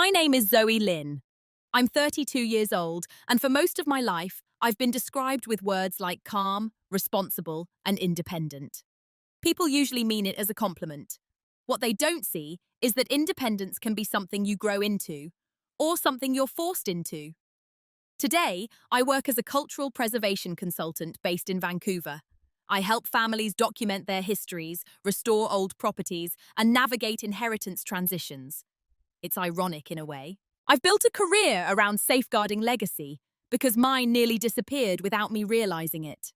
My name is Zoey Lin. I'm 32 years old, and for most of my life, I've been described with words like calm, responsible, and independent. People usually mean it as a compliment. What they don't see is that independence can be something you grow into, or something you're forced into. Today, I work as a cultural preservation consultant based in Vancouver. I help families document their histories, restore old properties, and navigate inheritance transitions. It's ironic in a way. I've built a career around safeguarding legacy because mine nearly disappeared without me realizing it.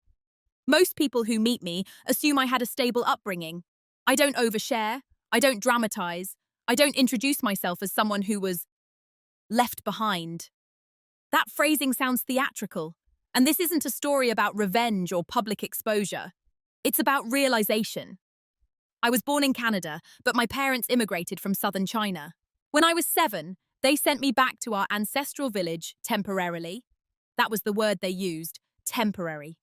Most people who meet me assume I had a stable upbringing. I don't overshare. I don't dramatize. I don't introduce myself as someone who was left behind. That phrasing sounds theatrical, and this isn't a story about revenge or public exposure. It's about realization. I was born in Canada, but my parents immigrated from southern China. When I was 7, they sent me back to our ancestral village temporarily. That was the word they used, temporary.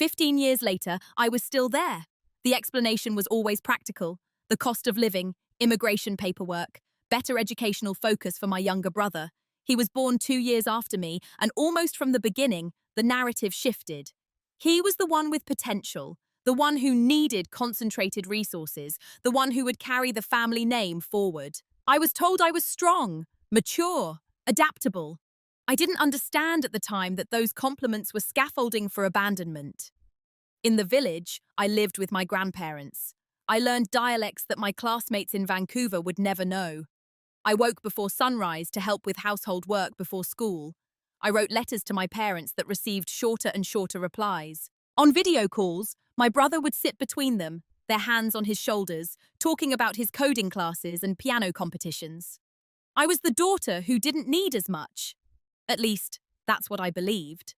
15 years later, I was still there. The explanation was always practical. The cost of living, immigration paperwork, better educational focus for my younger brother. He was born 2 years after me, and almost from the beginning, the narrative shifted. He was the one with potential, the one who needed concentrated resources, the one who would carry the family name forward. I was told I was strong, mature, adaptable. I didn't understand at the time that those compliments were scaffolding for abandonment. In the village, I lived with my grandparents. I learned dialects that my classmates in Vancouver would never know. I woke before sunrise to help with household work before school. I wrote letters to my parents that received shorter and shorter replies. On video calls, my brother would sit between them, their hands on his shoulders, talking about his coding classes and piano competitions. I was the daughter who didn't need as much. At least, that's what I believed.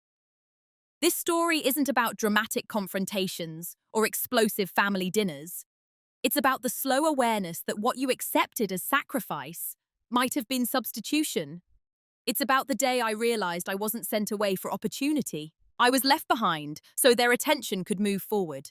This story isn't about dramatic confrontations or explosive family dinners. It's about the slow awareness that what you accepted as sacrifice might have been substitution. It's about the day I realized I wasn't sent away for opportunity. I was left behind so their attention could move forward.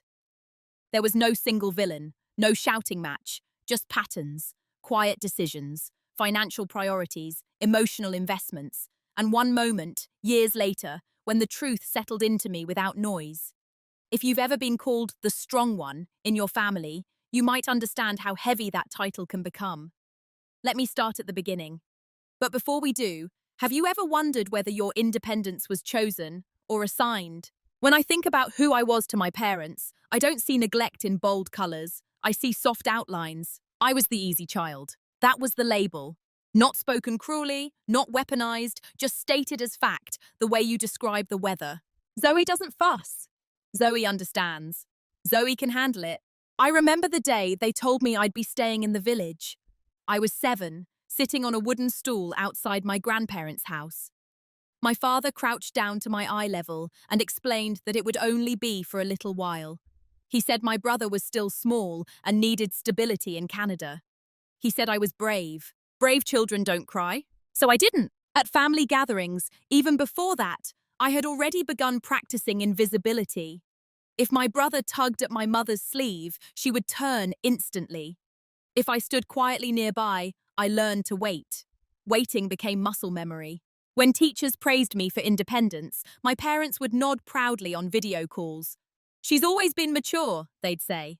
There was no single villain, no shouting match, just patterns, quiet decisions, financial priorities, emotional investments, and one moment, years later, when the truth settled into me without noise. If you've ever been called the strong one in your family, you might understand how heavy that title can become. Let me start at the beginning. But before we do, have you ever wondered whether your independence was chosen or assigned? When I think about who I was to my parents, I don't see neglect in bold colours. I see soft outlines. I was the easy child. That was the label. Not spoken cruelly, not weaponized, just stated as fact, the way you describe the weather. Zoey doesn't fuss. Zoey understands. Zoey can handle it. I remember the day they told me I'd be staying in the village. I was 7, sitting on a wooden stool outside my grandparents' house. My father crouched down to my eye level and explained that it would only be for a little while. He said my brother was still small and needed stability in Canada. He said I was brave. Brave children don't cry. So I didn't. At family gatherings, even before that, I had already begun practicing invisibility. If my brother tugged at my mother's sleeve, she would turn instantly. If I stood quietly nearby, I learned to wait. Waiting became muscle memory. When teachers praised me for independence, my parents would nod proudly on video calls. "She's always been mature," they'd say.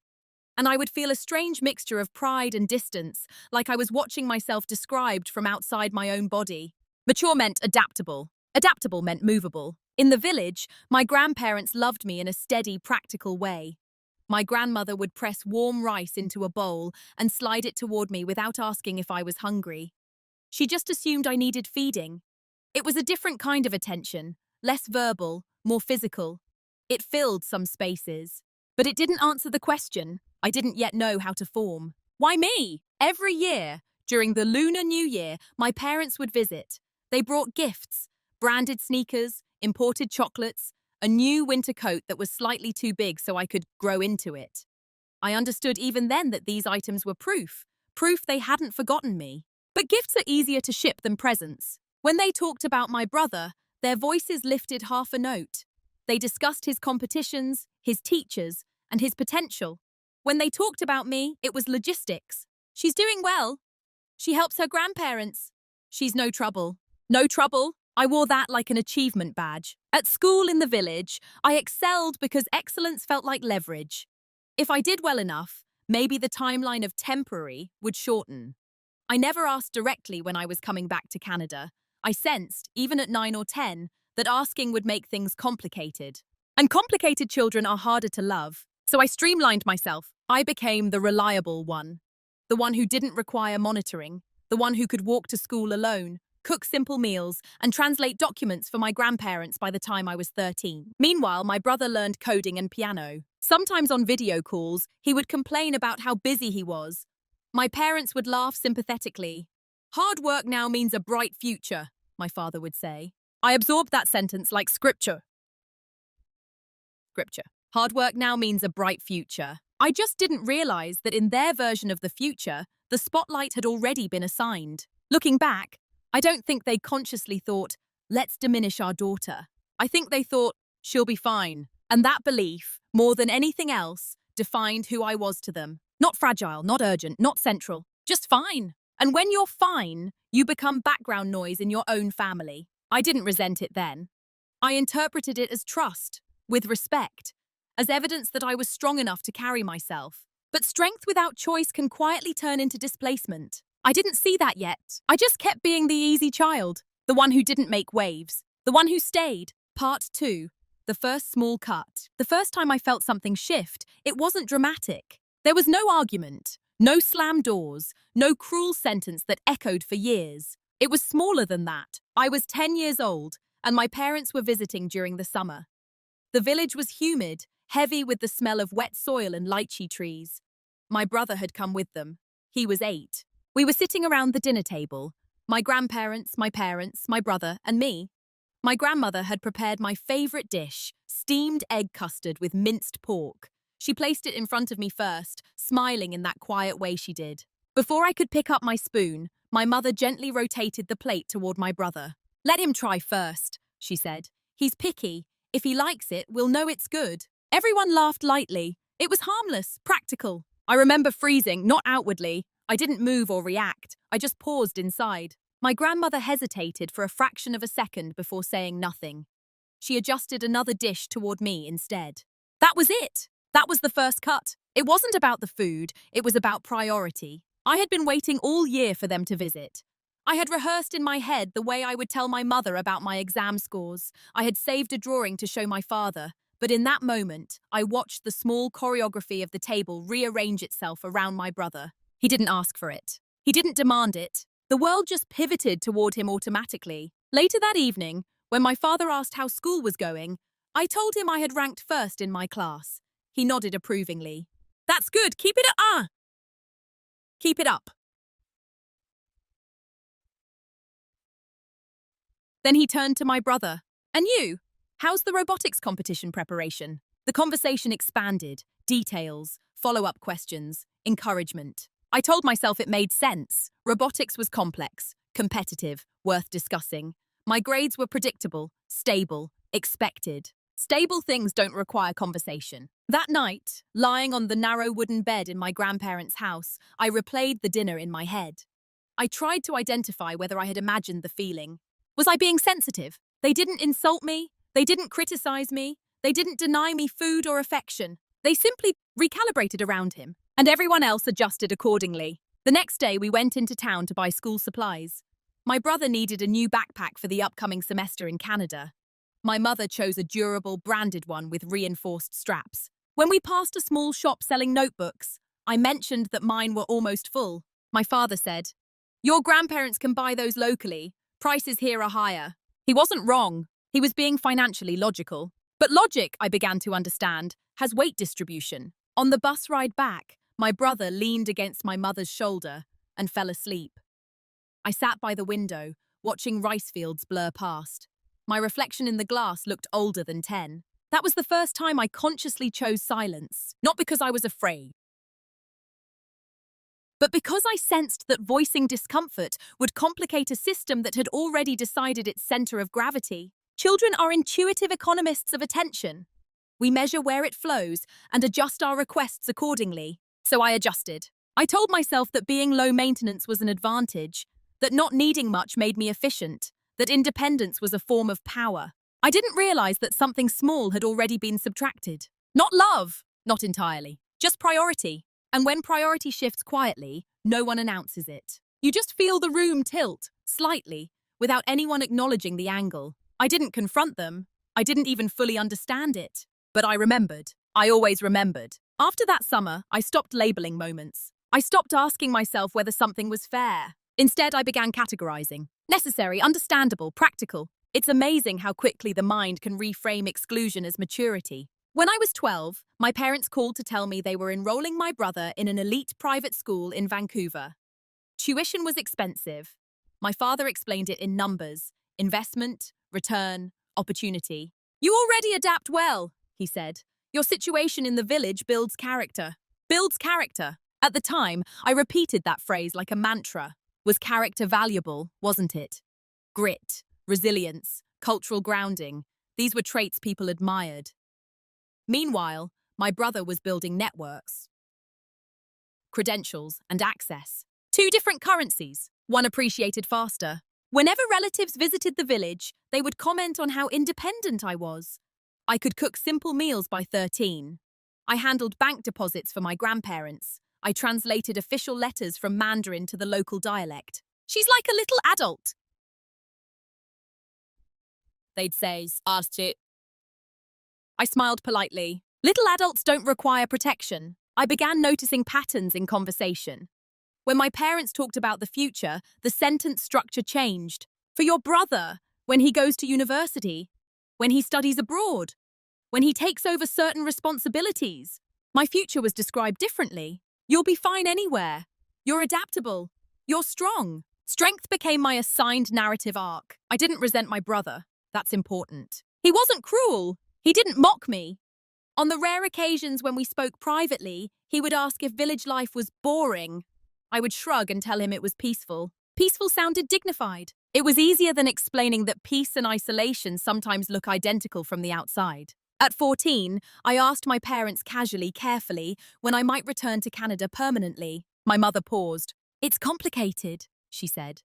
And I would feel a strange mixture of pride and distance, like I was watching myself described from outside my own body. Mature meant adaptable. Adaptable meant movable. In the village, my grandparents loved me in a steady, practical way. My grandmother would press warm rice into a bowl and slide it toward me without asking if I was hungry. She just assumed I needed feeding. It was a different kind of attention, less verbal, more physical. It filled some spaces. But it didn't answer the question I didn't yet know how to form. Why me? Every year, during the Lunar New Year, my parents would visit. They brought gifts, branded sneakers, imported chocolates, a new winter coat that was slightly too big so I could grow into it. I understood even then that these items were proof they hadn't forgotten me. But gifts are easier to ship than presents. When they talked about my brother, their voices lifted half a note. They discussed his competitions, his teachers, and his potential. When they talked about me, it was logistics. "She's doing well." She helps her grandparents. She's no trouble. No trouble? I wore that like an achievement badge. At school in the village, I excelled because excellence felt like leverage. If I did well enough, maybe the timeline of temporary would shorten. I never asked directly when I was coming back to Canada. I sensed, even at 9 or 10, that asking would make things complicated. And complicated children are harder to love. So I streamlined myself. I became the reliable one. The one who didn't require monitoring. The one who could walk to school alone, cook simple meals, and translate documents for my grandparents by the time I was 13. Meanwhile, my brother learned coding and piano. Sometimes on video calls, he would complain about how busy he was. My parents would laugh sympathetically. "Hard work now means a bright future," my father would say. I absorbed that sentence like scripture. Hard work now means a bright future. I just didn't realize that in their version of the future, the spotlight had already been assigned. Looking back, I don't think they consciously thought, let's diminish our daughter. I think they thought, she'll be fine. And that belief, more than anything else, defined who I was to them. Not fragile, not urgent, not central, just fine. And when you're fine, you become background noise in your own family. I didn't resent it then. I interpreted it as trust, with respect, as evidence that I was strong enough to carry myself. But strength without choice can quietly turn into displacement. I didn't see that yet. I just kept being the easy child, the one who didn't make waves, the one who stayed. Part 2. The first small cut. The first time I felt something shift, it wasn't dramatic. There was no argument, no slammed doors, no cruel sentence that echoed for years. It was smaller than that. I was 10 years old, and my parents were visiting during the summer. The village was humid, heavy with the smell of wet soil and lychee trees. My brother had come with them. He was 8. We were sitting around the dinner table. My grandparents, my parents, my brother, and me. My grandmother had prepared my favorite dish, steamed egg custard with minced pork. She placed it in front of me first, smiling in that quiet way she did. Before I could pick up my spoon, my mother gently rotated the plate toward my brother. "Let him try first," she said. "He's picky. If he likes it, we'll know it's good." Everyone laughed lightly. It was harmless, practical. I remember freezing, not outwardly. I didn't move or react. I just paused inside. My grandmother hesitated for a fraction of a second before saying nothing. She adjusted another dish toward me instead. That was it. That was the first cut. It wasn't about the food. It was about priority. I had been waiting all year for them to visit. I had rehearsed in my head the way I would tell my mother about my exam scores. I had saved a drawing to show my father. But in that moment, I watched the small choreography of the table rearrange itself around my brother. He didn't ask for it. He didn't demand it. The world just pivoted toward him automatically. Later that evening, when my father asked how school was going, I told him I had ranked first in my class. He nodded approvingly. "That's good. Keep it up. Keep it up." Then he turned to my brother. "And you? How's the robotics competition preparation?" The conversation expanded. Details, follow-up questions, encouragement. I told myself it made sense. Robotics was complex, competitive, worth discussing. My grades were predictable, stable, expected. Stable things don't require conversation. That night, lying on the narrow wooden bed in my grandparents' house, I replayed the dinner in my head. I tried to identify whether I had imagined the feeling. Was I being sensitive? They didn't insult me. They didn't criticize me. They didn't deny me food or affection. They simply recalibrated around him, and everyone else adjusted accordingly. The next day, we went into town to buy school supplies. My brother needed a new backpack for the upcoming semester in Canada. My mother chose a durable, branded one with reinforced straps. When we passed a small shop selling notebooks, I mentioned that mine were almost full. My father said, "Your grandparents can buy those locally. Prices here are higher." He wasn't wrong. He was being financially logical. But logic, I began to understand, has weight distribution. On the bus ride back, my brother leaned against my mother's shoulder and fell asleep. I sat by the window, watching rice fields blur past. My reflection in the glass looked older than 10. That was the first time I consciously chose silence, not because I was afraid, but because I sensed that voicing discomfort would complicate a system that had already decided its center of gravity. Children are intuitive economists of attention. We measure where it flows and adjust our requests accordingly. So I adjusted. I told myself that being low maintenance was an advantage, that not needing much made me efficient, that independence was a form of power. I didn't realize that something small had already been subtracted. Not love, not entirely, just priority. And when priority shifts quietly, no one announces it. You just feel the room tilt, slightly, without anyone acknowledging the angle. I didn't confront them. I didn't even fully understand it. But I remembered. I always remembered. After that summer, I stopped labeling moments. I stopped asking myself whether something was fair. Instead, I began categorizing. Necessary, understandable, practical. It's amazing how quickly the mind can reframe exclusion as maturity. When I was 12, my parents called to tell me they were enrolling my brother in an elite private school in Vancouver. Tuition was expensive. My father explained it in numbers: investment, return, opportunity. You already adapt well, he said. Your situation in the village builds character. Builds character. At the time, I repeated that phrase like a mantra. Was character valuable, wasn't it? Grit, resilience, cultural grounding. These were traits people admired. Meanwhile, my brother was building networks, credentials, and access. Two different currencies, one appreciated faster. Whenever relatives visited the village, they would comment on how independent I was. I could cook simple meals by 13. I handled bank deposits for my grandparents. I translated official letters from Mandarin to the local dialect. She's like a little adult, they'd say. I smiled politely. Little adults don't require protection. I began noticing patterns in conversation. When my parents talked about the future, the sentence structure changed. For your brother, when he goes to university, when he studies abroad, when he takes over certain responsibilities. My future was described differently. You'll be fine anywhere. You're adaptable. You're strong. Strength became my assigned narrative arc. I didn't resent my brother. That's important. He wasn't cruel. He didn't mock me. On the rare occasions when we spoke privately, he would ask if village life was boring. I would shrug and tell him it was peaceful. Peaceful sounded dignified. It was easier than explaining that peace and isolation sometimes look identical from the outside. At 14, I asked my parents casually, carefully, when I might return to Canada permanently. My mother paused. It's complicated, she said.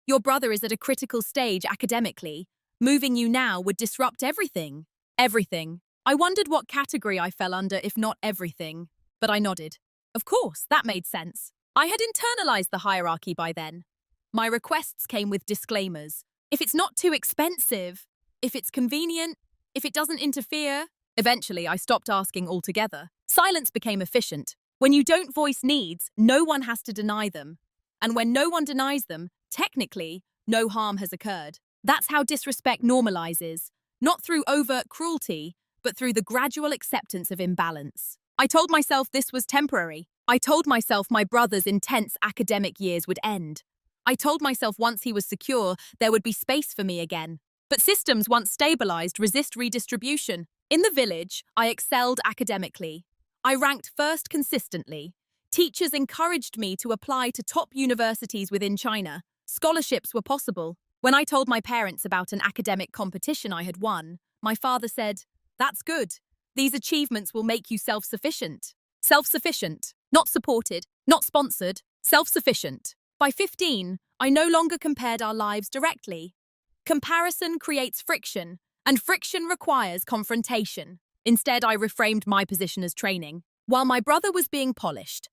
Your brother is at a critical stage academically. Moving you now would disrupt everything. Everything. I wondered what category I fell under, if not everything. But I nodded. Of course, that made sense. I had internalized the hierarchy by then. My requests came with disclaimers. If it's not too expensive, if it's convenient, if it doesn't interfere. Eventually, I stopped asking altogether. Silence became efficient. When you don't voice needs, no one has to deny them. And when no one denies them, technically, no harm has occurred. That's how disrespect normalizes. Not through overt cruelty, but through the gradual acceptance of imbalance. I told myself this was temporary. I told myself my brother's intense academic years would end. I told myself once he was secure, there would be space for me again. But systems once stabilized resist redistribution. In the village, I excelled academically. I ranked first consistently. Teachers encouraged me to apply to top universities within China. Scholarships were possible. When I told my parents about an academic competition I had won, my father said, "That's good. These achievements will make you self-sufficient." Self-sufficient. Not supported, not sponsored. Self-sufficient. By 15, I no longer compared our lives directly. Comparison creates friction, and friction requires confrontation. Instead, I reframed my position as training. While my brother was being polished,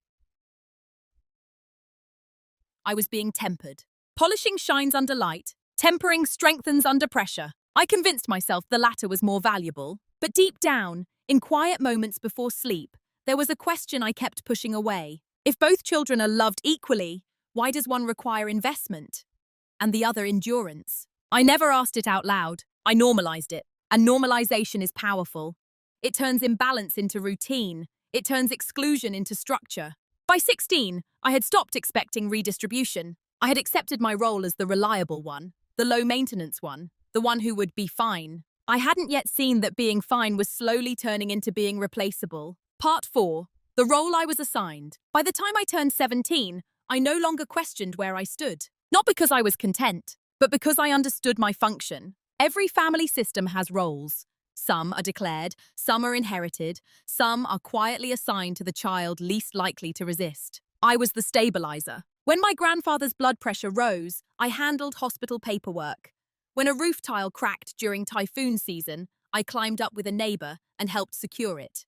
I was being tempered. Polishing shines under light. Tempering strengthens under pressure. I convinced myself the latter was more valuable. But deep down, in quiet moments before sleep, there was a question I kept pushing away. If both children are loved equally, why does one require investment and the other endurance? I never asked it out loud. I normalized it. And normalization is powerful. It turns imbalance into routine. It turns exclusion into structure. By 16, I had stopped expecting redistribution. I had accepted my role as the reliable one, the low-maintenance one, the one who would be fine. I hadn't yet seen that being fine was slowly turning into being replaceable. Part 4. The role I was assigned. By the time I turned 17, I no longer questioned where I stood. Not because I was content, but because I understood my function. Every family system has roles. Some are declared, some are inherited, some are quietly assigned to the child least likely to resist. I was the stabilizer. When my grandfather's blood pressure rose, I handled hospital paperwork. When a roof tile cracked during typhoon season, I climbed up with a neighbor and helped secure it.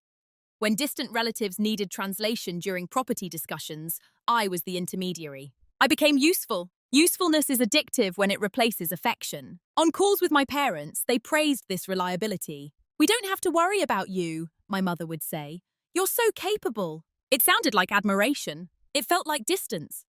When distant relatives needed translation during property discussions, I was the intermediary. I became useful. Usefulness is addictive when it replaces affection. On calls with my parents, they praised this reliability. "We don't have to worry about you," my mother would say. "You're so capable." It sounded like admiration. It felt like distance.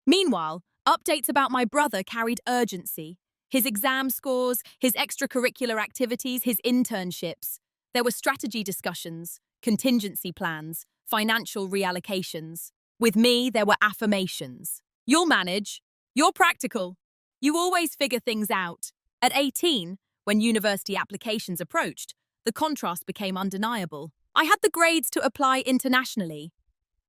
Meanwhile, updates about my brother carried urgency. His exam scores, his extracurricular activities, his internships. There were strategy discussions, contingency plans, financial reallocations. With me, there were affirmations. "You'll manage. You're practical. You always figure things out." At 18, when university applications approached, the contrast became undeniable. I had the grades to apply internationally.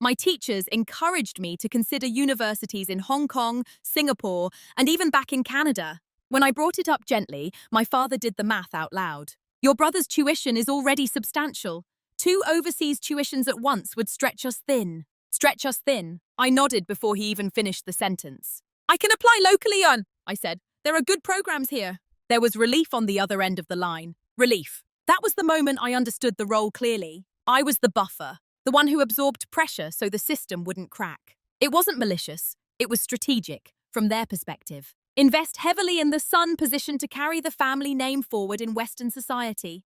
My teachers encouraged me to consider universities in Hong Kong, Singapore, and even back in Canada. When I brought it up gently, my father did the math out loud. "Your brother's tuition is already substantial. 2 overseas tuitions at once would stretch us thin." Stretch us thin. I nodded before he even finished the sentence. "I can apply locally I said. "There are good programs here." There was relief on the other end of the line. Relief. That was the moment I understood the role clearly. I was the buffer, the one who absorbed pressure so the system wouldn't crack. It wasn't malicious. It was strategic, from their perspective. Invest heavily in the son positioned to carry the family name forward in Western society.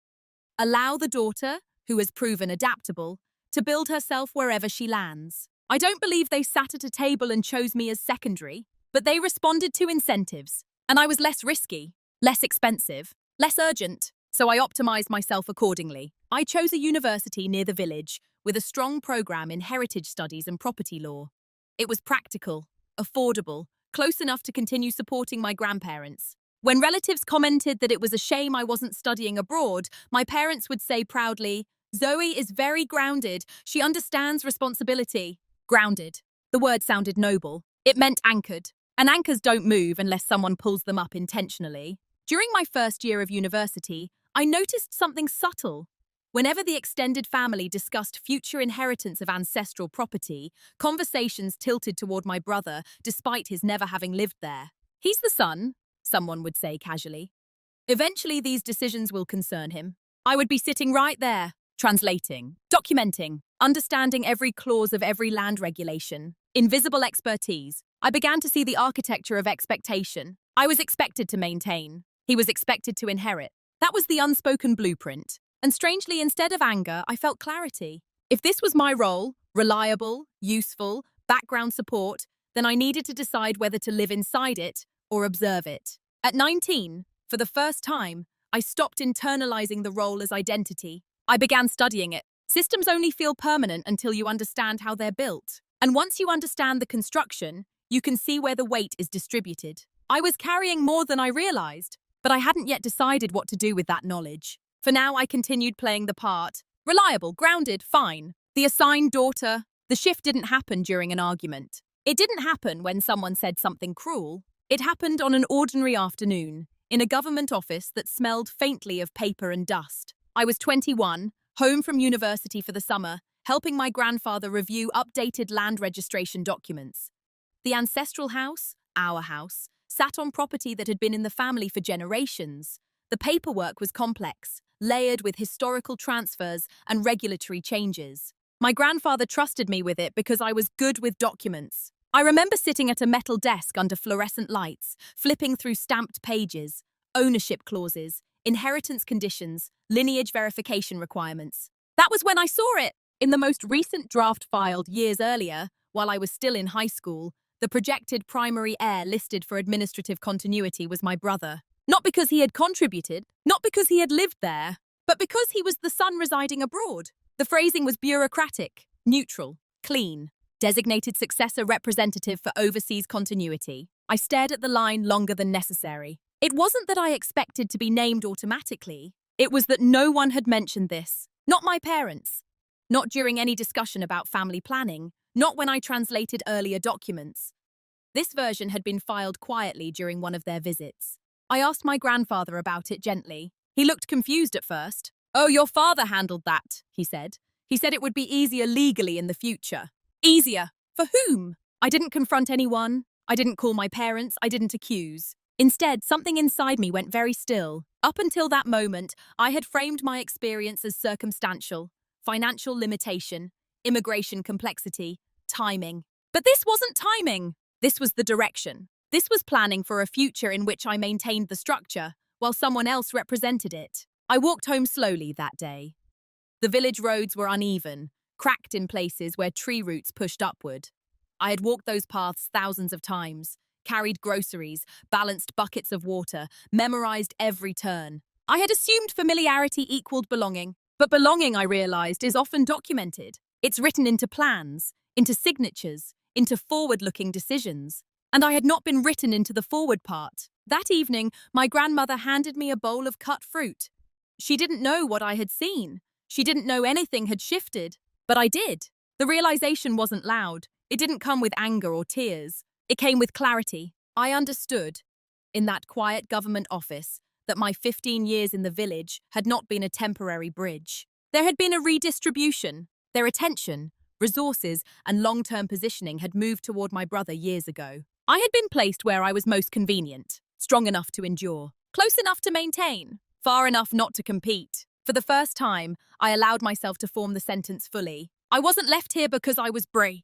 Allow the daughter, who has proven adaptable, to build herself wherever she lands. I don't believe they sat at a table and chose me as secondary, but they responded to incentives, and I was less risky, less expensive, less urgent, so I optimized myself accordingly. I chose a university near the village with a strong program in heritage studies and property law. It was practical, affordable, close enough to continue supporting my grandparents. When relatives commented that it was a shame I wasn't studying abroad, my parents would say proudly, "Zoe is very grounded. She understands responsibility." Grounded. The word sounded noble. It meant anchored. And anchors don't move unless someone pulls them up intentionally. During my first year of university, I noticed something subtle. Whenever the extended family discussed future inheritance of ancestral property, conversations tilted toward my brother, despite his never having lived there. "He's the son," someone would say casually. "Eventually these decisions will concern him." I would be sitting right there, translating, documenting, understanding every clause of every land regulation. Invisible expertise. I began to see the architecture of expectation. I was expected to maintain. He was expected to inherit. That was the unspoken blueprint. And strangely, instead of anger, I felt clarity. If this was my role, reliable, useful, background support, then I needed to decide whether to live inside it or observe it. At 19, for the first time, I stopped internalizing the role as identity. I began studying it. Systems only feel permanent until you understand how they're built. And once you understand the construction, you can see where the weight is distributed. I was carrying more than I realized, but I hadn't yet decided what to do with that knowledge. For now, I continued playing the part. Reliable, grounded, fine. The assigned daughter. The shift didn't happen during an argument. It didn't happen when someone said something cruel. It happened on an ordinary afternoon, in a government office that smelled faintly of paper and dust. I was 21, home from university for the summer, helping my grandfather review updated land registration documents. The ancestral house, our house, sat on property that had been in the family for generations. The paperwork was complex, layered with historical transfers and regulatory changes. My grandfather trusted me with it because I was good with documents. I remember sitting at a metal desk under fluorescent lights, flipping through stamped pages, ownership clauses, inheritance conditions, lineage verification requirements. That was when I saw it. In the most recent draft filed years earlier, while I was still in high school, the projected primary heir listed for administrative continuity was my brother. Not because he had contributed, not because he had lived there, but because he was the son residing abroad. The phrasing was bureaucratic, neutral, clean. Designated successor representative for overseas continuity. I stared at the line longer than necessary. It wasn't that I expected to be named automatically. It was that no one had mentioned this. Not my parents. Not during any discussion about family planning. Not when I translated earlier documents. This version had been filed quietly during one of their visits. I asked my grandfather about it gently. He looked confused at first. "Oh, your father handled that," he said. He said it would be easier legally in the future. Easier? For whom? I didn't confront anyone. I didn't call my parents. I didn't accuse. Instead, something inside me went very still. Up until that moment, I had framed my experience as circumstantial, financial limitation, immigration complexity, timing. But this wasn't timing. This was the direction. This was planning for a future in which I maintained the structure, while someone else represented it. I walked home slowly that day. The village roads were uneven, cracked in places where tree roots pushed upward. I had walked those paths thousands of times, carried groceries, balanced buckets of water, memorized every turn. I had assumed familiarity equaled belonging, but belonging, I realized, is often documented. It's written into plans, into signatures, into forward-looking decisions. And I had not been written into the forward part. That evening, my grandmother handed me a bowl of cut fruit. She didn't know what I had seen. She didn't know anything had shifted, but I did. The realization wasn't loud. It didn't come with anger or tears. It came with clarity. I understood, in that quiet government office, that my 15 years in the village had not been a temporary bridge. There had been a redistribution. Their attention, resources, and long-term positioning had moved toward my brother years ago. I had been placed where I was most convenient, strong enough to endure, close enough to maintain, far enough not to compete. For the first time, I allowed myself to form the sentence fully. I wasn't left here because I was brave.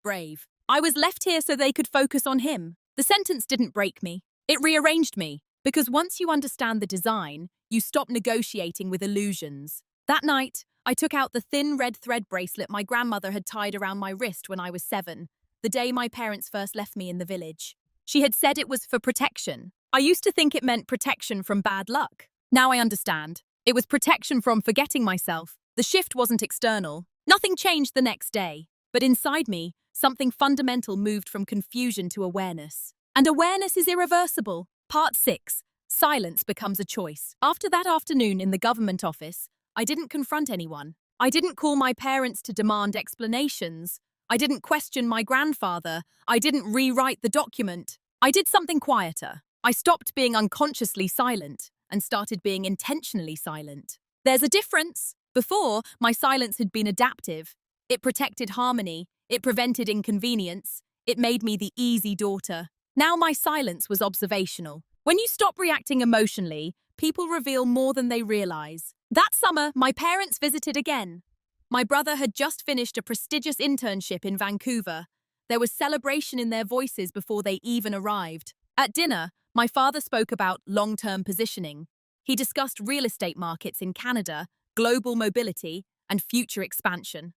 I was left here so they could focus on him. The sentence didn't break me. It rearranged me. Because once you understand the design, you stop negotiating with illusions. That night, I took out the thin red thread bracelet my grandmother had tied around my wrist when I was 7, the day my parents first left me in the village. She had said it was for protection. I used to think it meant protection from bad luck. Now I understand. It was protection from forgetting myself. The shift wasn't external. Nothing changed the next day. But inside me, something fundamental moved from confusion to awareness. And awareness is irreversible. Part 6. Silence becomes a choice. After that afternoon in the government office, I didn't confront anyone. I didn't call my parents to demand explanations. I didn't question my grandfather. I didn't rewrite the document. I did something quieter. I stopped being unconsciously silent and started being intentionally silent. There's a difference. Before, my silence had been adaptive. It protected harmony. It prevented inconvenience. It made me the easy daughter. Now my silence was observational. When you stop reacting emotionally, people reveal more than they realize. That summer, my parents visited again. My brother had just finished a prestigious internship in Vancouver. There was celebration in their voices before they even arrived. At dinner, my father spoke about long-term positioning. He discussed real estate markets in Canada, global mobility, and future expansion.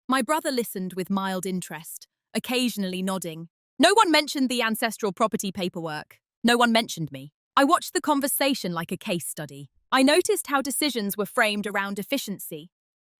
My brother listened with mild interest, occasionally nodding. No one mentioned the ancestral property paperwork. No one mentioned me. I watched the conversation like a case study. I noticed how decisions were framed around efficiency,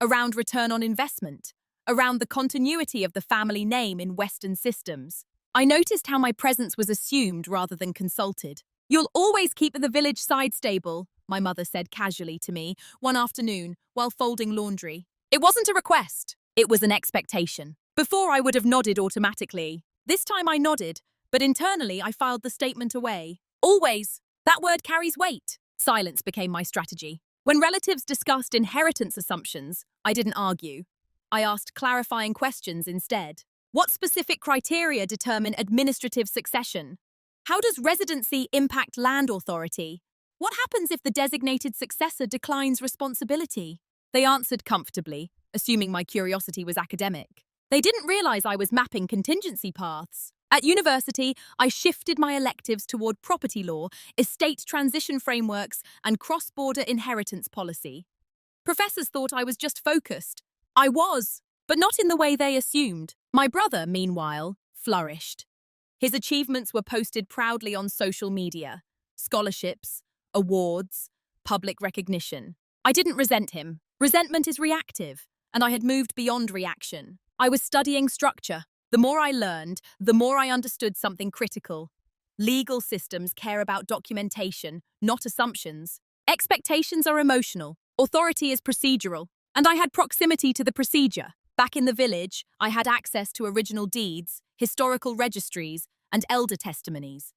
around return on investment, around the continuity of the family name in Western systems. I noticed how my presence was assumed rather than consulted. "You'll always keep the village side stable," my mother said casually to me one afternoon while folding laundry. It wasn't a request. It was an expectation. Before, I would have nodded automatically. This time I nodded, but internally I filed the statement away. Always. That word carries weight. Silence became my strategy. When relatives discussed inheritance assumptions, I didn't argue. I asked clarifying questions instead. What specific criteria determine administrative succession? How does residency impact land authority? What happens if the designated successor declines responsibility? They answered comfortably, assuming my curiosity was academic. They didn't realize I was mapping contingency paths. At university, I shifted my electives toward property law, estate transition frameworks, and cross-border inheritance policy. Professors thought I was just focused. I was, but not in the way they assumed. My brother, meanwhile, flourished. His achievements were posted proudly on social media. Scholarships, awards, public recognition. I didn't resent him. Resentment is reactive, and I had moved beyond reaction. I was studying structure. The more I learned, the more I understood something critical. Legal systems care about documentation, not assumptions. Expectations are emotional. Authority is procedural. And I had proximity to the procedure. Back in the village, I had access to original deeds, historical registries, and elder testimonies.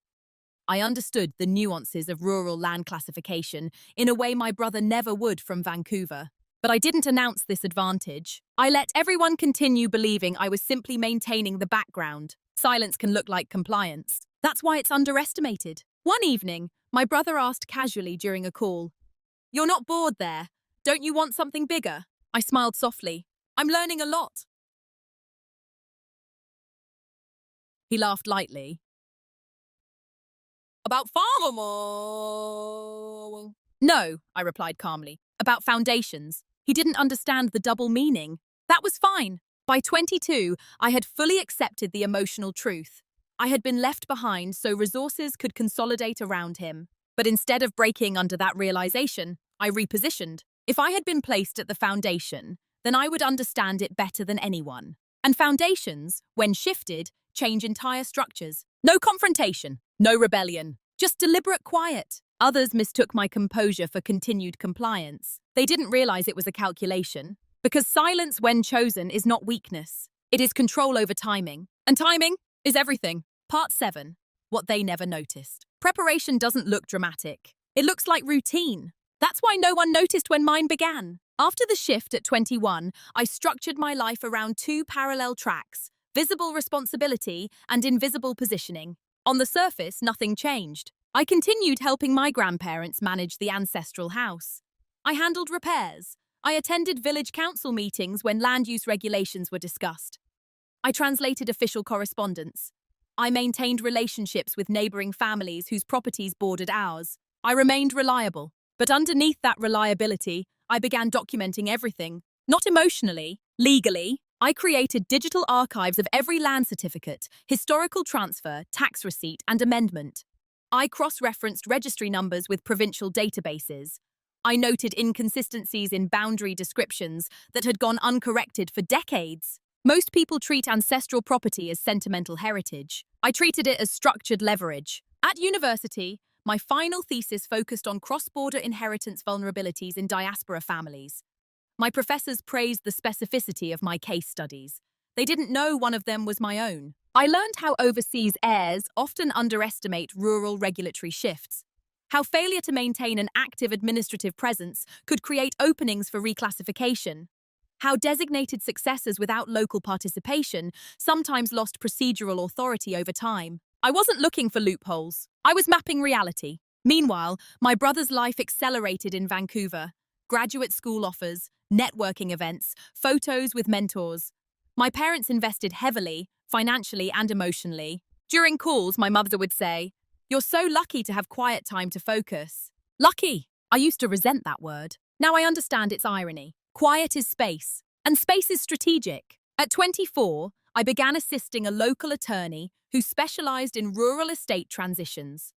I understood the nuances of rural land classification in a way my brother never would from Vancouver. But I didn't announce this advantage. I let everyone continue believing I was simply maintaining the background. Silence can look like compliance. That's why it's underestimated. One evening, my brother asked casually during a call, "You're not bored there? Don't you want something bigger?" I smiled softly. "I'm learning a lot." He laughed lightly. "About farm? No," I replied calmly. "About foundations." He didn't understand the double meaning. That was fine. By 22, I had fully accepted the emotional truth. I had been left behind so resources could consolidate around him. But instead of breaking under that realization, I repositioned. If I had been placed at the foundation, then I would understand it better than anyone. And foundations, when shifted, change entire structures. No confrontation, no rebellion, just deliberate quiet. Others mistook my composure for continued compliance. They didn't realize it was a calculation, because silence when chosen is not weakness. It is control over timing. And timing is everything. Part 7. What they never noticed. Preparation doesn't look dramatic. It looks like routine. That's why no one noticed when mine began. After the shift at 21, I structured my life around two parallel tracks: visible responsibility and invisible positioning. On the surface, nothing changed. I continued helping my grandparents manage the ancestral house. I handled repairs. I attended village council meetings when land use regulations were discussed. I translated official correspondence. I maintained relationships with neighboring families whose properties bordered ours. I remained reliable. But underneath that reliability, I began documenting everything. Not emotionally, legally. I created digital archives of every land certificate, historical transfer, tax receipt, and amendment. I cross-referenced registry numbers with provincial databases. I noted inconsistencies in boundary descriptions that had gone uncorrected for decades. Most people treat ancestral property as sentimental heritage. I treated it as structured leverage. At university, my final thesis focused on cross-border inheritance vulnerabilities in diaspora families. My professors praised the specificity of my case studies. They didn't know one of them was my own. I learned how overseas heirs often underestimate rural regulatory shifts, how failure to maintain an active administrative presence could create openings for reclassification, how designated successors without local participation sometimes lost procedural authority over time. I wasn't looking for loopholes. I was mapping reality. Meanwhile, my brother's life accelerated in Vancouver. Graduate school offers, networking events, photos with mentors. My parents invested heavily, financially and emotionally. During calls, my mother would say, "You're so lucky to have quiet time to focus." Lucky! I used to resent that word. Now I understand its irony. Quiet is space, and space is strategic. At 24, I began assisting a local attorney who specialized in rural estate transitions.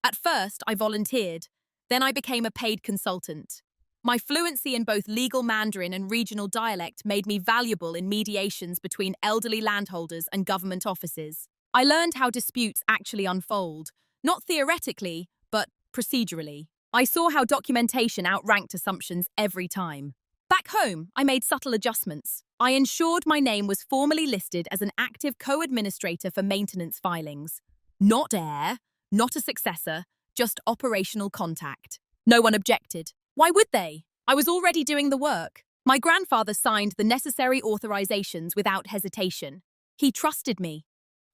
At first, I volunteered. Then I became a paid consultant. My fluency in both legal Mandarin and regional dialect made me valuable in mediations between elderly landholders and government offices. I learned how disputes actually unfold, not theoretically, but procedurally. I saw how documentation outranked assumptions every time. Back home, I made subtle adjustments. I ensured my name was formally listed as an active co-administrator for maintenance filings. Not heir, not a successor, just operational contact. No one objected. Why would they? I was already doing the work. My grandfather signed the necessary authorizations without hesitation. He trusted me.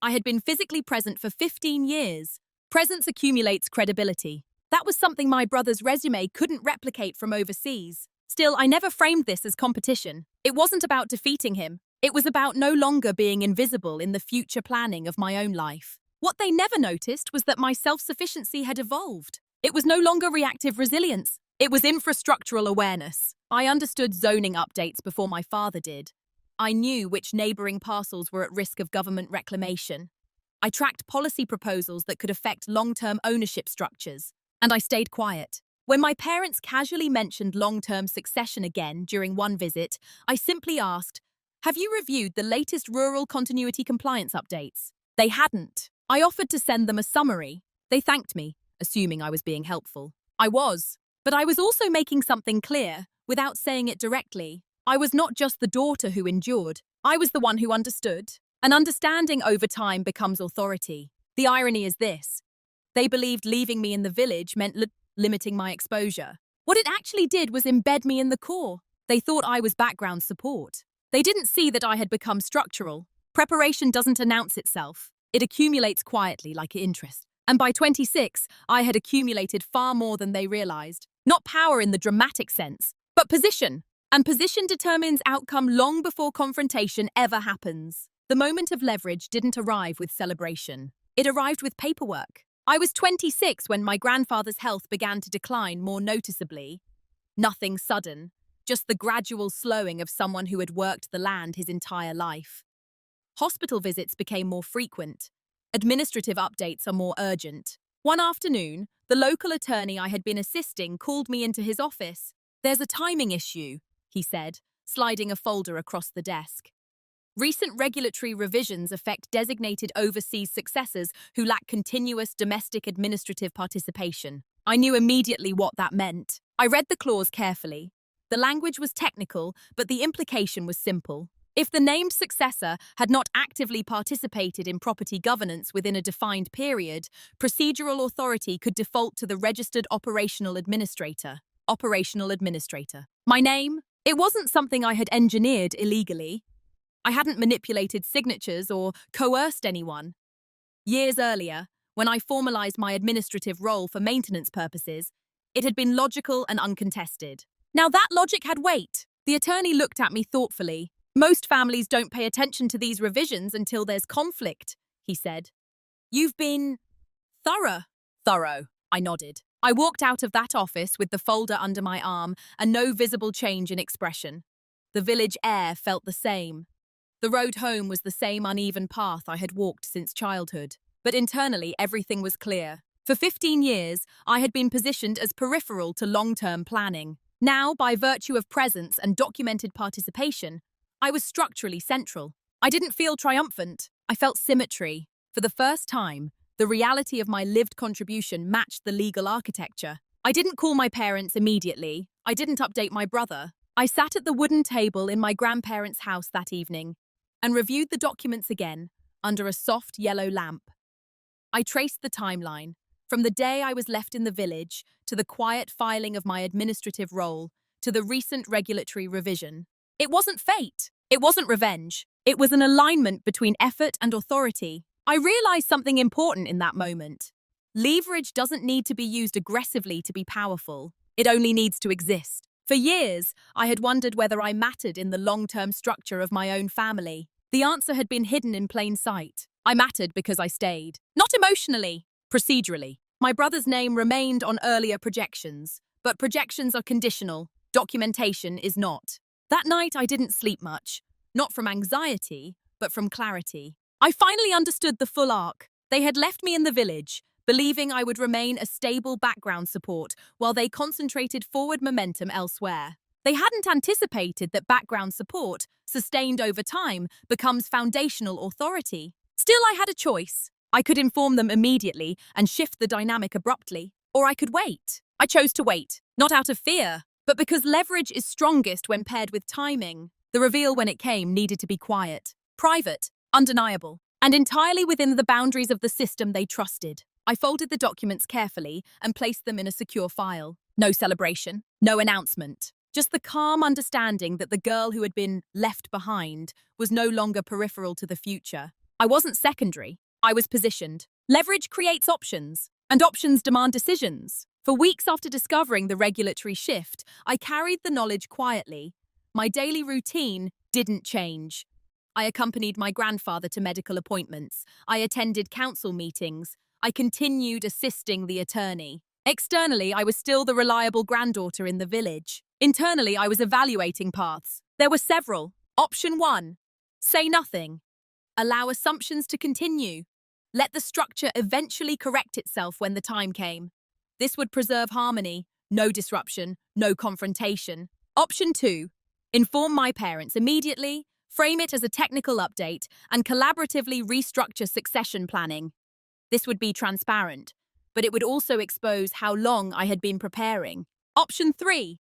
I had been physically present for 15 years. Presence accumulates credibility. That was something my brother's resume couldn't replicate from overseas. Still, I never framed this as competition. It wasn't about defeating him. It was about no longer being invisible in the future planning of my own life. What they never noticed was that my self-sufficiency had evolved. It was no longer reactive resilience. It was infrastructural awareness. I understood zoning updates before my father did. I knew which neighbouring parcels were at risk of government reclamation. I tracked policy proposals that could affect long-term ownership structures. And I stayed quiet. When my parents casually mentioned long-term succession again during one visit, I simply asked, "Have you reviewed the latest rural continuity compliance updates?" They hadn't. I offered to send them a summary. They thanked me, assuming I was being helpful. I was. But I was also making something clear, without saying it directly. I was not just the daughter who endured. I was the one who understood. An understanding over time becomes authority. The irony is this. They believed leaving me in the village meant limiting my exposure. What it actually did was embed me in the core. They thought I was background support. They didn't see that I had become structural. Preparation doesn't announce itself. It accumulates quietly like interest. And by 26, I had accumulated far more than they realized. Not power in the dramatic sense, but position. And position determines outcome long before confrontation ever happens. The moment of leverage didn't arrive with celebration. It arrived with paperwork. I was 26 when my grandfather's health began to decline more noticeably. Nothing sudden, just the gradual slowing of someone who had worked the land his entire life. Hospital visits became more frequent. Administrative updates are more urgent. One afternoon, the local attorney I had been assisting called me into his office. "There's a timing issue," he said, sliding a folder across the desk. "Recent regulatory revisions affect designated overseas successors who lack continuous domestic administrative participation." I knew immediately what that meant. I read the clause carefully. The language was technical, but the implication was simple. If the named successor had not actively participated in property governance within a defined period, procedural authority could default to the registered operational administrator. Operational administrator. My name? It wasn't something I had engineered illegally. I hadn't manipulated signatures or coerced anyone. Years earlier, when I formalized my administrative role for maintenance purposes, it had been logical and uncontested. Now that logic had weight. The attorney looked at me thoughtfully. "Most families don't pay attention to these revisions until there's conflict," he said. "You've been thorough." "Thorough," I nodded. I walked out of that office with the folder under my arm and no visible change in expression. The village air felt the same. The road home was the same uneven path I had walked since childhood. But internally, everything was clear. For 15 years, I had been positioned as peripheral to long-term planning. Now, by virtue of presence and documented participation, I was structurally central. I didn't feel triumphant. I felt symmetry. For the first time, the reality of my lived contribution matched the legal architecture. I didn't call my parents immediately. I didn't update my brother. I sat at the wooden table in my grandparents' house that evening and reviewed the documents again under a soft yellow lamp. I traced the timeline, from the day I was left in the village, to the quiet filing of my administrative role, to the recent regulatory revision. It wasn't fate. It wasn't revenge. It was an alignment between effort and authority. I realized something important in that moment. Leverage doesn't need to be used aggressively to be powerful. It only needs to exist. For years, I had wondered whether I mattered in the long-term structure of my own family. The answer had been hidden in plain sight. I mattered because I stayed. Not emotionally, procedurally. My brother's name remained on earlier projections, but projections are conditional. Documentation is not. That night, I didn't sleep much. Not from anxiety, but from clarity. I finally understood the full arc. They had left me in the village, believing I would remain a stable background support while they concentrated forward momentum elsewhere. They hadn't anticipated that background support, sustained over time, becomes foundational authority. Still, I had a choice. I could inform them immediately and shift the dynamic abruptly, or I could wait. I chose to wait, not out of fear, but because leverage is strongest when paired with timing. The reveal when it came needed to be quiet, private, undeniable, and entirely within the boundaries of the system they trusted. I folded the documents carefully and placed them in a secure file. No celebration, no announcement. Just the calm understanding that the girl who had been left behind was no longer peripheral to the future. I wasn't secondary. I was positioned. Leverage creates options, and options demand decisions. For weeks after discovering the regulatory shift, I carried the knowledge quietly. My daily routine didn't change. I accompanied my grandfather to medical appointments. I attended council meetings. I continued assisting the attorney. Externally, I was still the reliable granddaughter in the village. Internally, I was evaluating paths. There were several. Option 1. Say nothing. Allow assumptions to continue. Let the structure eventually correct itself when the time came. This would preserve harmony, no disruption, no confrontation. Option 2. Inform my parents immediately, frame it as a technical update, and collaboratively restructure succession planning. This would be transparent, but it would also expose how long I had been preparing. Option 3.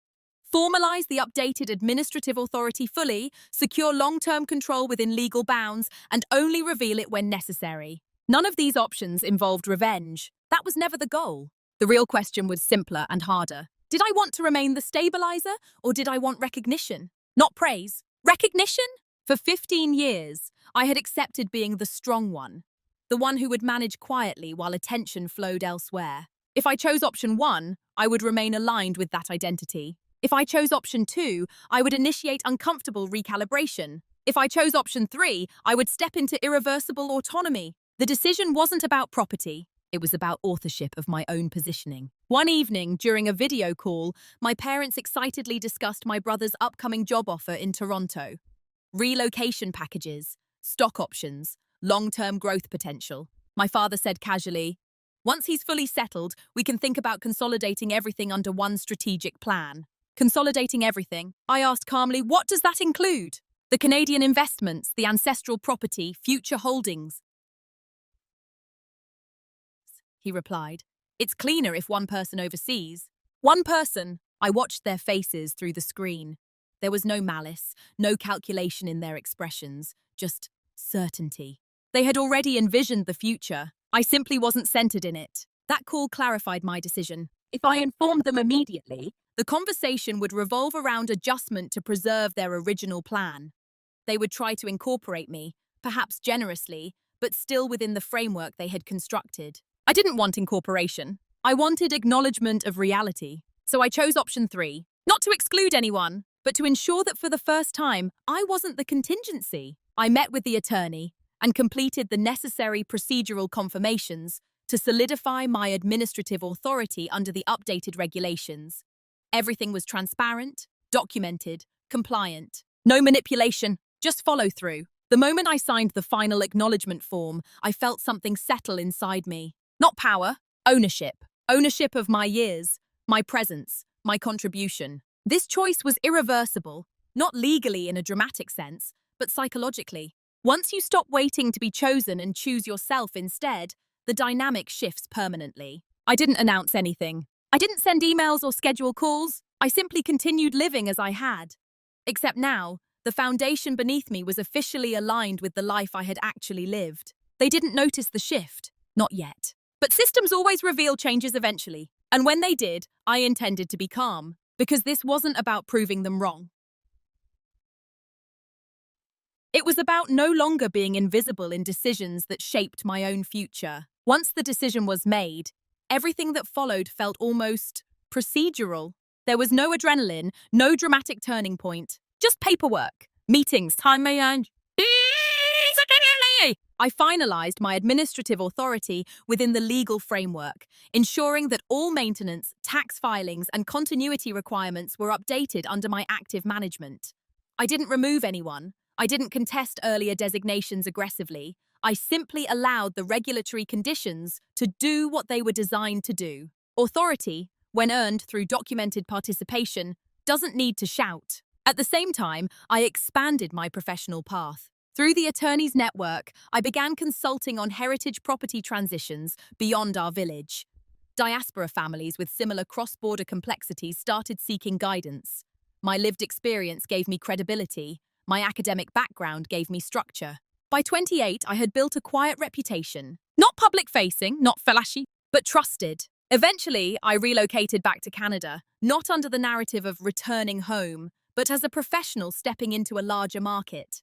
Formalize the updated administrative authority fully, secure long-term control within legal bounds, and only reveal it when necessary. None of these options involved revenge. That was never the goal. The real question was simpler and harder. Did I want to remain the stabilizer, or did I want recognition? Not praise. Recognition? For 15 years, I had accepted being the strong one, the one who would manage quietly while attention flowed elsewhere. If I chose option 1, I would remain aligned with that identity. If I chose option 2, I would initiate uncomfortable recalibration. If I chose option 3, I would step into irreversible autonomy. The decision wasn't about property. It was about authorship of my own positioning. One evening, during a video call, my parents excitedly discussed my brother's upcoming job offer in Toronto. Relocation packages, stock options, long-term growth potential. My father said casually, "Once he's fully settled, we can think about consolidating everything under one strategic plan." Consolidating everything? I asked calmly, what does that include? The Canadian investments, the ancestral property, future holdings. He replied, "It's cleaner if one person oversees." One person. I watched their faces through the screen. There was no malice, no calculation in their expressions, just certainty. They had already envisioned the future. I simply wasn't centered in it. That call clarified my decision. If I informed them immediately, the conversation would revolve around adjustment to preserve their original plan. They would try to incorporate me, perhaps generously, but still within the framework they had constructed. I didn't want incorporation. I wanted acknowledgement of reality. So I chose option 3, not to exclude anyone, but to ensure that for the first time, I wasn't the contingency. I met with the attorney and completed the necessary procedural confirmations to solidify my administrative authority under the updated regulations. Everything was transparent, documented, compliant. No manipulation, just follow through. The moment I signed the final acknowledgement form, I felt something settle inside me. Not power, ownership. Ownership of my years, my presence, my contribution. This choice was irreversible, not legally in a dramatic sense, but psychologically. Once you stop waiting to be chosen and choose yourself instead, the dynamic shifts permanently. I didn't announce anything. I didn't send emails or schedule calls. I simply continued living as I had. Except now, the foundation beneath me was officially aligned with the life I had actually lived. They didn't notice the shift. Not yet. But systems always reveal changes eventually. And when they did, I intended to be calm, because this wasn't about proving them wrong. It was about no longer being invisible in decisions that shaped my own future. Once the decision was made, everything that followed felt almost procedural. There was no adrenaline, no dramatic turning point, just paperwork, meetings, time and I finalized my administrative authority within the legal framework, ensuring that all maintenance, tax filings, and continuity requirements were updated under my active management. I didn't remove anyone. I didn't contest earlier designations aggressively. I simply allowed the regulatory conditions to do what they were designed to do. Authority, when earned through documented participation, doesn't need to shout. At the same time, I expanded my professional path. Through the attorney's network, I began consulting on heritage property transitions beyond our village. Diaspora families with similar cross-border complexities started seeking guidance. My lived experience gave me credibility. My academic background gave me structure. By 28, I had built a quiet reputation. Not public-facing, not flashy, but trusted. Eventually, I relocated back to Canada, not under the narrative of returning home, but as a professional stepping into a larger market.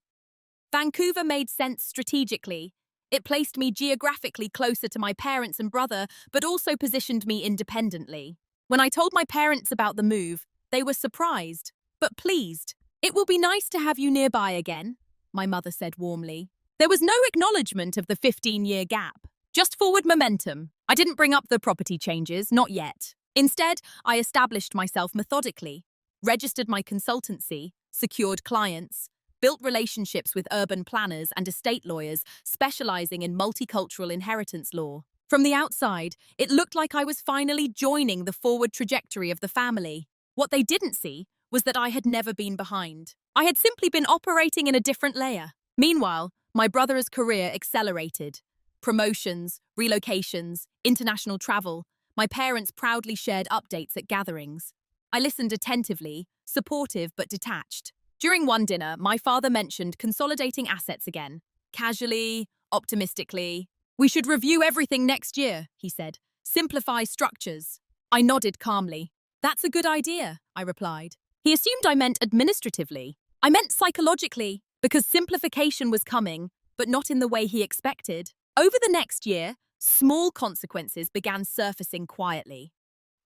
Vancouver made sense strategically. It placed me geographically closer to my parents and brother, but also positioned me independently. When I told my parents about the move, they were surprised, but pleased. "It will be nice to have you nearby again," my mother said warmly. There was no acknowledgement of the 15-year gap, just forward momentum. I didn't bring up the property changes, not yet. Instead, I established myself methodically, registered my consultancy, secured clients, built relationships with urban planners and estate lawyers specializing in multicultural inheritance law. From the outside, it looked like I was finally joining the forward trajectory of the family. What they didn't see was that I had never been behind. I had simply been operating in a different layer. Meanwhile, my brother's career accelerated. Promotions, relocations, international travel. My parents proudly shared updates at gatherings. I listened attentively, supportive but detached. During one dinner, my father mentioned consolidating assets again. Casually, optimistically. We should review everything next year, he said. Simplify structures. I nodded calmly. That's a good idea, I replied. He assumed I meant administratively. I meant psychologically, because simplification was coming, but not in the way he expected. Over the next year, small consequences began surfacing quietly.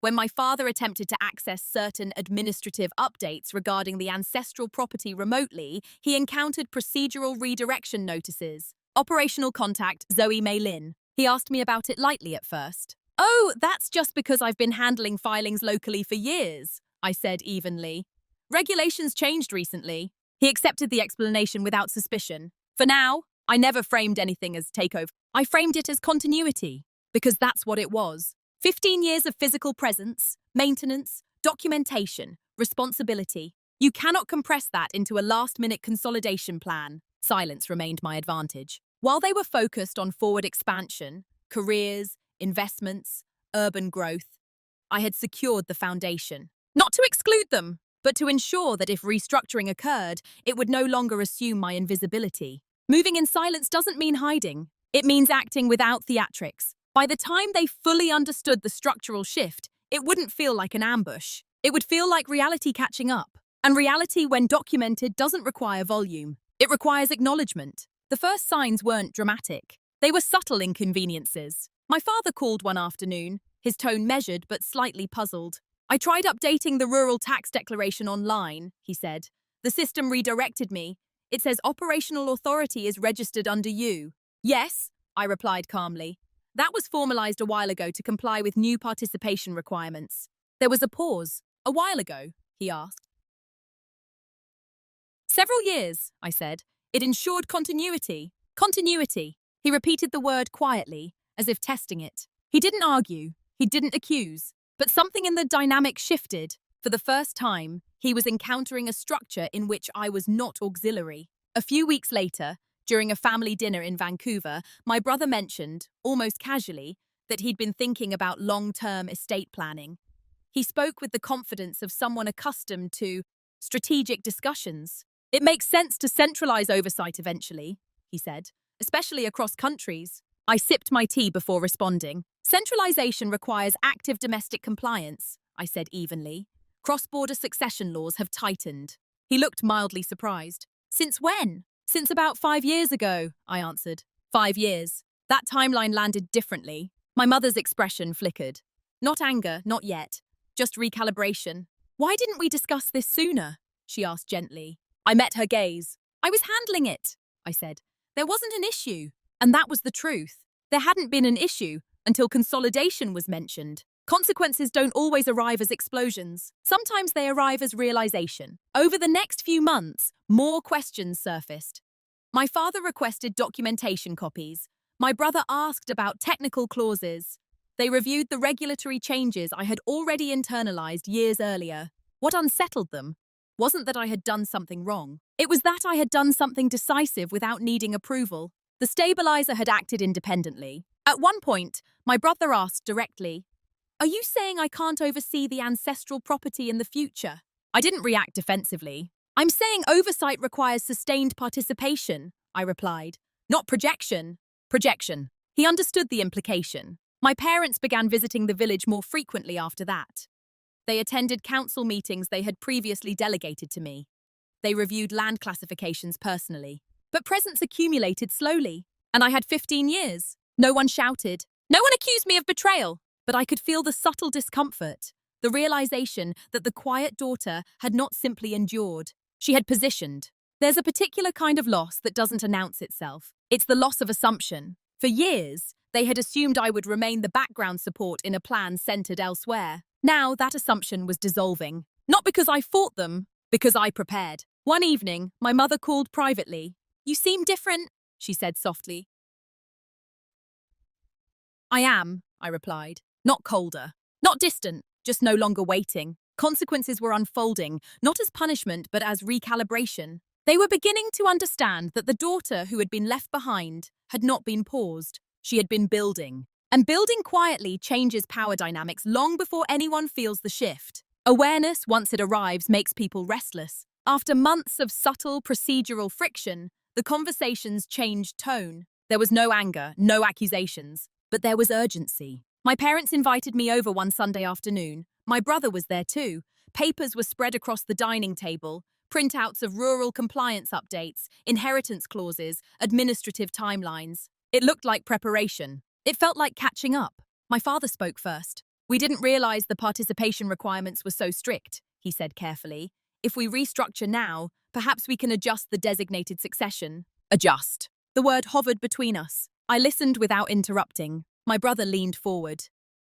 When my father attempted to access certain administrative updates regarding the ancestral property remotely, he encountered procedural redirection notices. Operational contact Zoey Lin. He asked me about it lightly at first. Oh, that's just because I've been handling filings locally for years, I said evenly. Regulations changed recently. He accepted the explanation without suspicion. For now, I never framed anything as takeover. I framed it as continuity, because that's what it was. 15 years of physical presence, maintenance, documentation, responsibility. You cannot compress that into a last-minute consolidation plan. Silence remained my advantage. While they were focused on forward expansion, careers, investments, urban growth, I had secured the foundation. Not to exclude them, but to ensure that if restructuring occurred, it would no longer assume my invisibility. Moving in silence doesn't mean hiding. It means acting without theatrics. By the time they fully understood the structural shift, it wouldn't feel like an ambush. It would feel like reality catching up. And reality, when documented, doesn't require volume. It requires acknowledgement. The first signs weren't dramatic. They were subtle inconveniences. My father called one afternoon, his tone measured but slightly puzzled. I tried updating the rural tax declaration online, he said. The system redirected me. It says operational authority is registered under you. Yes, I replied calmly. That was formalized a while ago to comply with new participation requirements. There was a pause. A while ago, he asked. Several years, I said. It ensured continuity. Continuity. He repeated the word quietly, as if testing it. He didn't argue. He didn't accuse. But something in the dynamic shifted. For the first time, he was encountering a structure in which I was not auxiliary. A few weeks later, during a family dinner in Vancouver, my brother mentioned, almost casually, that he'd been thinking about long-term estate planning. He spoke with the confidence of someone accustomed to strategic discussions. It makes sense to centralize oversight eventually, he said, especially across countries. I sipped my tea before responding. Centralization requires active domestic compliance, I said evenly. Cross-border succession laws have tightened. He looked mildly surprised. Since when? Since about 5 years ago, I answered. 5 years. That timeline landed differently. My mother's expression flickered. Not anger, not yet. Just recalibration. Why didn't we discuss this sooner? She asked gently. I met her gaze. I was handling it, I said. There wasn't an issue. And that was the truth. There hadn't been an issue until consolidation was mentioned. Consequences don't always arrive as explosions. Sometimes they arrive as realization. Over the next few months, more questions surfaced. My father requested documentation copies. My brother asked about technical clauses. They reviewed the regulatory changes I had already internalized years earlier. What unsettled them wasn't that I had done something wrong. It was that I had done something decisive without needing approval. The stabilizer had acted independently. At one point, my brother asked directly, "Are you saying I can't oversee the ancestral property in the future?" I didn't react defensively. "I'm saying oversight requires sustained participation," I replied. "Not projection." Projection. He understood the implication. My parents began visiting the village more frequently after that. They attended council meetings they had previously delegated to me. They reviewed land classifications personally. But presence accumulated slowly, and I had 15 years. No one shouted. No one accused me of betrayal. But I could feel the subtle discomfort, the realization that the quiet daughter had not simply endured. She had positioned. There's a particular kind of loss that doesn't announce itself. It's the loss of assumption. For years, they had assumed I would remain the background support in a plan centered elsewhere. Now that assumption was dissolving. Not because I fought them, because I prepared. One evening, my mother called privately. "You seem different," she said softly. "I am," I replied. Not colder, not distant, just no longer waiting. Consequences were unfolding, not as punishment, but as recalibration. They were beginning to understand that the daughter who had been left behind had not been paused. She had been building. And building quietly changes power dynamics long before anyone feels the shift. Awareness, once it arrives, makes people restless. After months of subtle procedural friction, the conversations changed tone. There was no anger, no accusations, but there was urgency. My parents invited me over one Sunday afternoon. My brother was there too. Papers were spread across the dining table, printouts of rural compliance updates, inheritance clauses, administrative timelines. It looked like preparation. It felt like catching up. My father spoke first. We didn't realize the participation requirements were so strict, he said carefully. If we restructure now, perhaps we can adjust the designated succession. Adjust. The word hovered between us. I listened without interrupting. My brother leaned forward.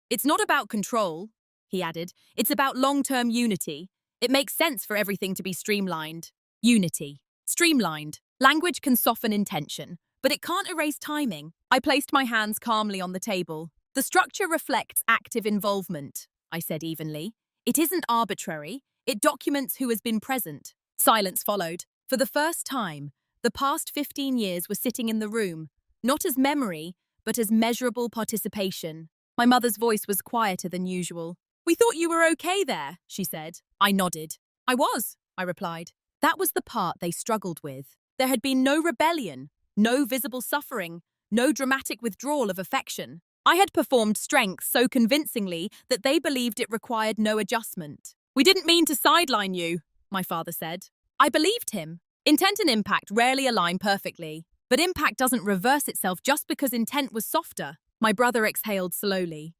It's not about control, he added. It's about long-term unity. It makes sense for everything to be streamlined. Unity. Streamlined. Language can soften intention, but it can't erase timing. I placed my hands calmly on the table. The structure reflects active involvement, I said evenly. It isn't arbitrary. It documents who has been present. Silence followed. For the first time, the past 15 years were sitting in the room, not as memory, but as measurable participation. My mother's voice was quieter than usual. We thought you were okay there, she said. I nodded. I was, I replied. That was the part they struggled with. There had been no rebellion, no visible suffering, no dramatic withdrawal of affection. I had performed strength so convincingly that they believed it required no adjustment. We didn't mean to sideline you, my father said. I believed him. Intent and impact rarely align perfectly, but impact doesn't reverse itself just because intent was softer. My brother exhaled slowly.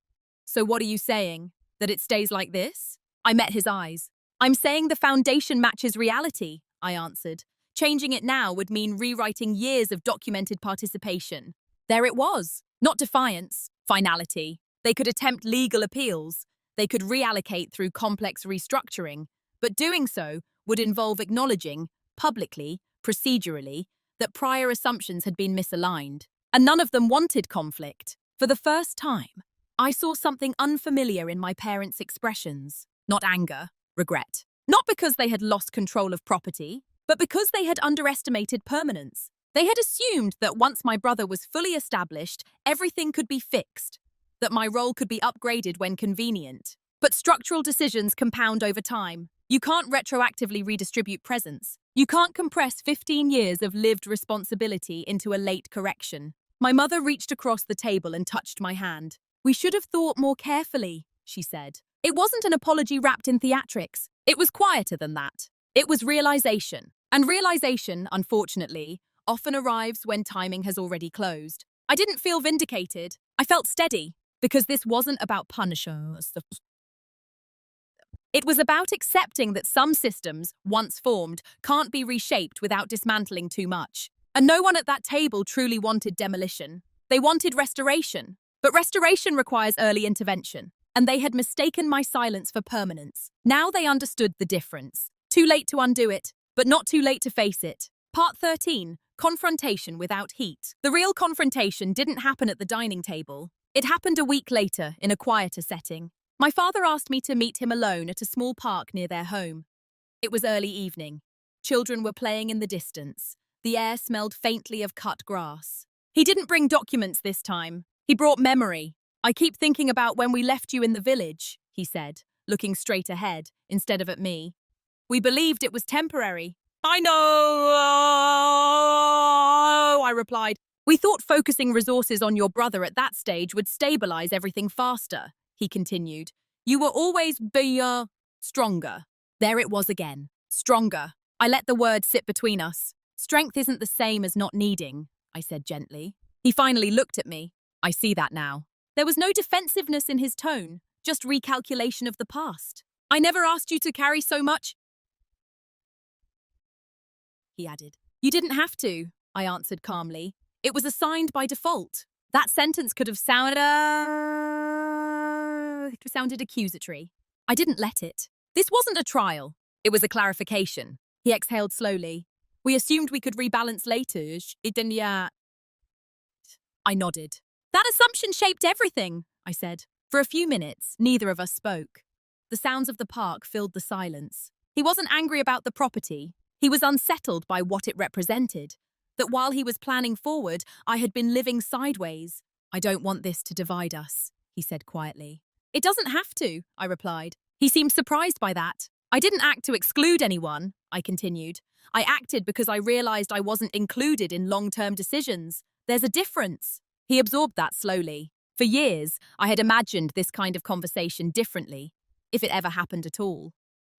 So what are you saying? That it stays like this? I met his eyes. I'm saying the foundation matches reality, I answered. Changing it now would mean rewriting years of documented participation. There it was. Not defiance, finality. They could attempt legal appeals. They could reallocate through complex restructuring. But doing so would involve acknowledging, publicly, procedurally, that prior assumptions had been misaligned. And none of them wanted conflict. For the first time, I saw something unfamiliar in my parents' expressions. Not anger, regret. Not because they had lost control of property, but because they had underestimated permanence. They had assumed that once my brother was fully established, everything could be fixed, that my role could be upgraded when convenient. But structural decisions compound over time. You can't retroactively redistribute presence. You can't compress 15 years of lived responsibility into a late correction. My mother reached across the table and touched my hand. We should have thought more carefully, she said. It wasn't an apology wrapped in theatrics. It was quieter than that. It was realization. And realization, unfortunately, often arrives when timing has already closed. I didn't feel vindicated. I felt steady, because this wasn't about punishing us. It was about accepting that some systems, once formed, can't be reshaped without dismantling too much. And no one at that table truly wanted demolition. They wanted restoration. But restoration requires early intervention. And they had mistaken my silence for permanence. Now they understood the difference. Too late to undo it, but not too late to face it. Part 13. Confrontation without heat. The real confrontation didn't happen at the dining table. It happened a week later, in a quieter setting. My father asked me to meet him alone at a small park near their home. It was early evening. Children were playing in the distance. The air smelled faintly of cut grass. He didn't bring documents this time. He brought memory. I keep thinking about when we left you in the village, he said, looking straight ahead instead of at me. We believed it was temporary. I know, I replied. We thought focusing resources on your brother at that stage would stabilize everything faster, he continued. You were always stronger. There it was again. Stronger. I let the word sit between us. Strength isn't the same as not needing, I said gently. He finally looked at me. I see that now. There was no defensiveness in his tone, just recalculation of the past. I never asked you to carry so much, he added. You didn't have to, I answered calmly. It was assigned by default. That sentence could have sounded accusatory. I didn't let it. This wasn't a trial. It was a clarification. He exhaled slowly. We assumed we could rebalance later. I nodded. That assumption shaped everything, I said. For a few minutes, neither of us spoke. The sounds of the park filled the silence. He wasn't angry about the property. He was unsettled by what it represented. That while he was planning forward, I had been living sideways. I don't want this to divide us, he said quietly. It doesn't have to, I replied. He seemed surprised by that. I didn't act to exclude anyone, I continued. I acted because I realized I wasn't included in long-term decisions. There's a difference. He absorbed that slowly. For years, I had imagined this kind of conversation differently, if it ever happened at all.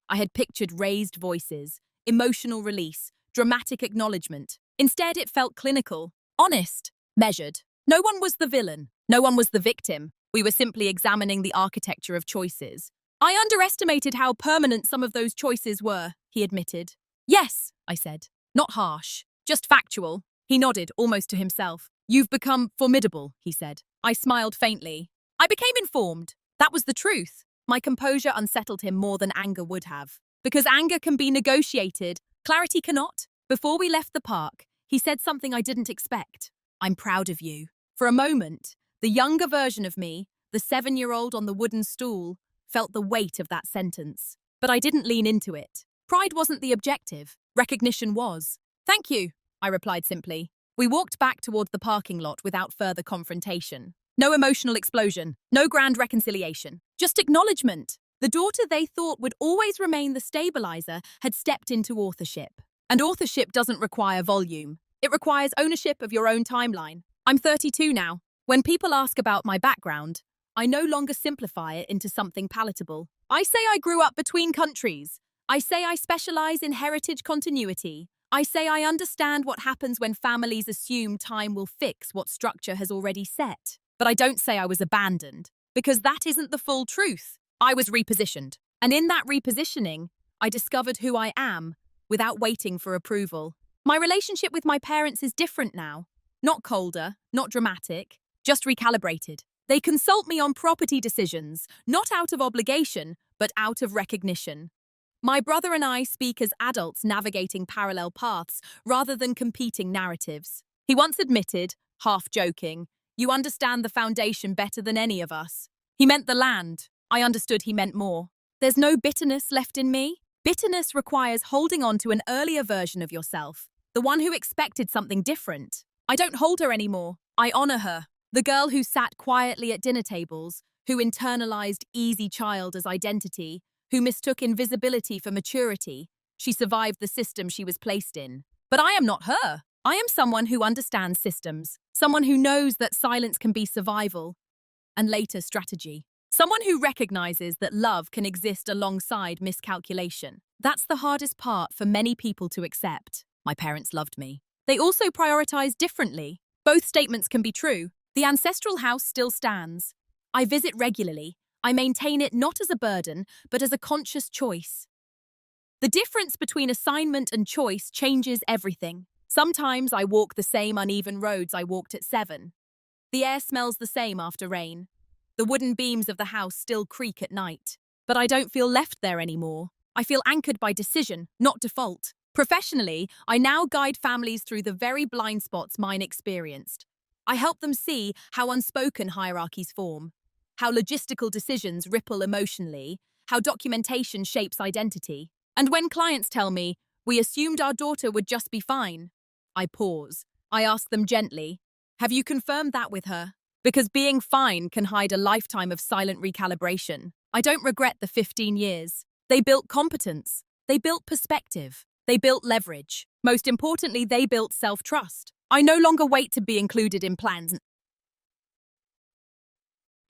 I had pictured raised voices, emotional release, dramatic acknowledgement. Instead, it felt clinical, honest, measured. No one was the villain. No one was the victim. We were simply examining the architecture of choices. I underestimated how permanent some of those choices were, he admitted. Yes, I said. Not harsh, just factual. He nodded, almost to himself. You've become formidable, he said. I smiled faintly. I became informed. That was the truth. My composure unsettled him more than anger would have. Because anger can be negotiated, clarity cannot. Before we left the park, he said something I didn't expect. I'm proud of you. For a moment, the younger version of me, the 7-year-old on the wooden stool, felt the weight of that sentence. But I didn't lean into it. Pride wasn't the objective. Recognition was. Thank you, I replied simply. We walked back toward the parking lot without further confrontation. No emotional explosion, no grand reconciliation, just acknowledgement. The daughter they thought would always remain the stabilizer had stepped into authorship. And authorship doesn't require volume. It requires ownership of your own timeline. I'm 32 now. When people ask about my background, I no longer simplify it into something palatable. I say I grew up between countries. I say I specialize in heritage continuity. I say I understand what happens when families assume time will fix what structure has already set. But I don't say I was abandoned, because that isn't the full truth. I was repositioned. And in that repositioning, I discovered who I am without waiting for approval. My relationship with my parents is different now. Not colder, not dramatic, just recalibrated. They consult me on property decisions, not out of obligation, but out of recognition. My brother and I speak as adults navigating parallel paths rather than competing narratives. He once admitted, half joking, you understand the foundation better than any of us. He meant the land. I understood he meant more. There's no bitterness left in me. Bitterness requires holding on to an earlier version of yourself, the one who expected something different. I don't hold her anymore. I honor her. The girl who sat quietly at dinner tables, who internalized easy child as identity, who mistook invisibility for maturity. She survived the system she was placed in. But I am not her. I am someone who understands systems, someone who knows that silence can be survival and later strategy, someone who recognizes that love can exist alongside miscalculation. That's the hardest part for many people to accept. My parents loved me. They also prioritized differently. Both statements can be true. The ancestral house still stands. I visit regularly. I maintain it not as a burden, but as a conscious choice. The difference between assignment and choice changes everything. Sometimes I walk the same uneven roads I walked at 7. The air smells the same after rain. The wooden beams of the house still creak at night. But I don't feel left there anymore. I feel anchored by decision, not default. Professionally, I now guide families through the very blind spots mine experienced. I help them see how unspoken hierarchies form, how logistical decisions ripple emotionally, how documentation shapes identity. And when clients tell me, we assumed our daughter would just be fine, I pause. I ask them gently, have you confirmed that with her? Because being fine can hide a lifetime of silent recalibration. I don't regret the 15 years. They built competence. They built perspective. They built leverage. Most importantly, they built self-trust. I no longer wait to be included in plans.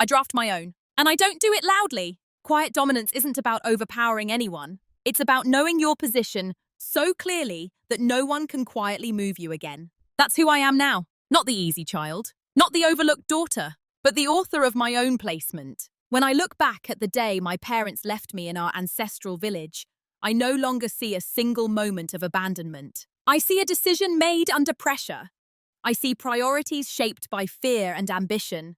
I draft my own. And I don't do it loudly. Quiet dominance isn't about overpowering anyone. It's about knowing your position so clearly that no one can quietly move you again. That's who I am now. Not the easy child. Not the overlooked daughter. But the author of my own placement. When I look back at the day my parents left me in our ancestral village, I no longer see a single moment of abandonment. I see a decision made under pressure. I see priorities shaped by fear and ambition.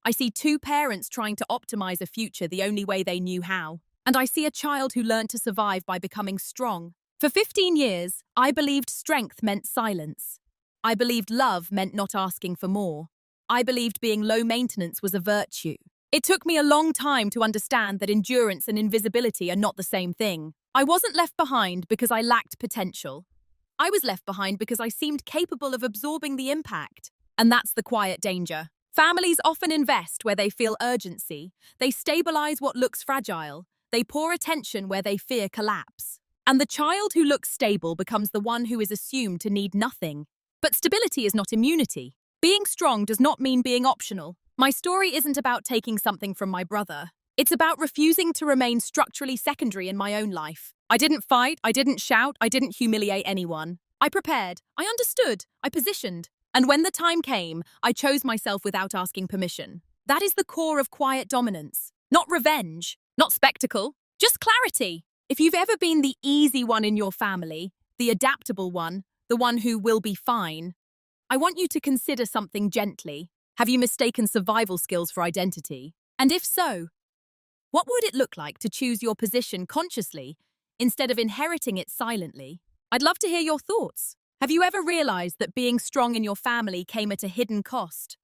I see two parents trying to optimize a future the only way they knew how. And I see a child who learned to survive by becoming strong. For 15 years, I believed strength meant silence. I believed love meant not asking for more. I believed being low maintenance was a virtue. It took me a long time to understand that endurance and invisibility are not the same thing. I wasn't left behind because I lacked potential. I was left behind because I seemed capable of absorbing the impact. And that's the quiet danger. Families often invest where they feel urgency. They stabilize what looks fragile. They pour attention where they fear collapse. And the child who looks stable becomes the one who is assumed to need nothing. But stability is not immunity. Being strong does not mean being optional. My story isn't about taking something from my brother. It's about refusing to remain structurally secondary in my own life. I didn't fight, I didn't shout, I didn't humiliate anyone. I prepared, I understood, I positioned. And when the time came, I chose myself without asking permission. That is the core of quiet dominance. Not revenge, not spectacle, just clarity. If you've ever been the easy one in your family, the adaptable one, the one who will be fine, I want you to consider something gently. Have you mistaken survival skills for identity? And if so, what would it look like to choose your position consciously instead of inheriting it silently? I'd love to hear your thoughts. Have you ever realized that being strong in your family came at a hidden cost?